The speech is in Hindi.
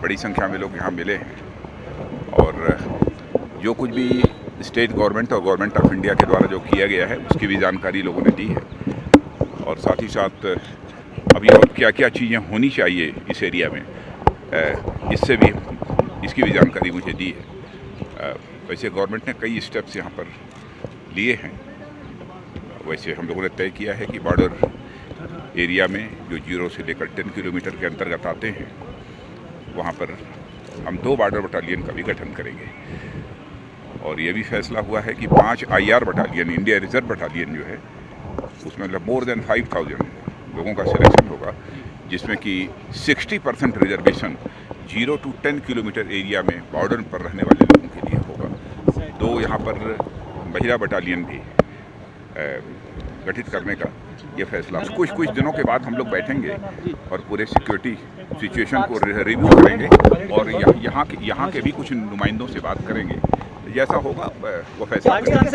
बड़ी संख्या में लोग यहाँ मिले हैं और जो कुछ भी स्टेट गवर्नमेंट और गवर्नमेंट ऑफ इंडिया के द्वारा जो किया गया है उसकी भी जानकारी लोगों ने दी है और साथ ही साथ अभी और क्या क्या चीज़ें होनी चाहिए इस एरिया में, इससे भी इसकी भी जानकारी मुझे दी है। वैसे गवर्नमेंट ने कई स्टेप्स यहाँ पर लिए हैं। वैसे हम लोगों ने तय किया है कि बॉर्डर एरिया में जो 0 से लेकर 10 किलोमीटर के अंतर्गत आते हैं वहाँ पर हम 2 बॉर्डर बटालियन का भी गठन करेंगे और ये भी फैसला हुआ है कि 5 IR battalion, India reserve battalion जो है उसमें मतलब मोर देन 5000 लोगों का सिलेक्शन होगा, जिसमें कि 60% रिजर्वेशन 0 to 10 किलोमीटर एरिया में बॉर्डर पर रहने वाले लोगों के लिए होगा। 2 यहाँ पर महिला बटालियन भी गठित करने का ये फैसला कुछ दिनों के बाद हम लोग बैठेंगे और पूरे सिक्योरिटी सिचुएशन को रिव्यू करेंगे और यहाँ के भी कुछ नुमाइंदों से बात करेंगे। जैसा होगा वो फैसला करेंगे।